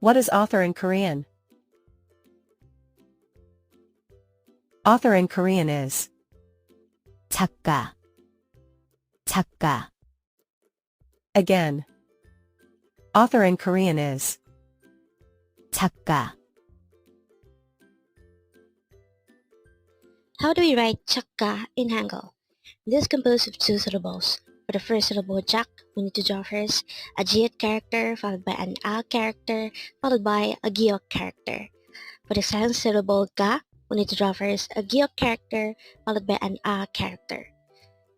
What is author in Korean? Author in Korean is 작가, 작가. again. Author in Korean is 작가. How do we write 작가 in Hangul? This is composed of two syllables. For the first syllable jak, we need to draw first a jiat character followed by an a character followed by a giok character. For the second syllable ga, we need to draw first a giok character followed by an a character.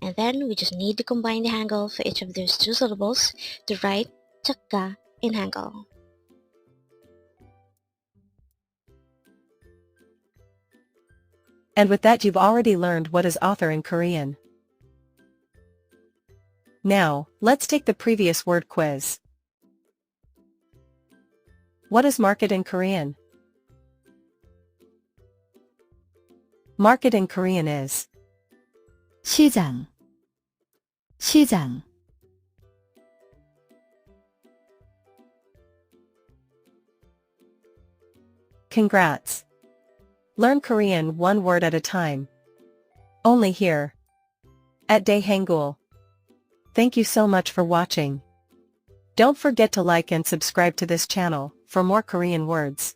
And then we just need to combine the Hangul for each of those two syllables to write 작가 in Hangul. And with that you've already learned what is author in Korean. Now, let's take the previous word quiz. What is market in Korean? Market in Korean is 시장, 시장. Congrats! Learn Korean one word at a time. Only here at Dae-Hangul. Thank you so much for watching. Don't forget to like and subscribe to this channel for more Korean words.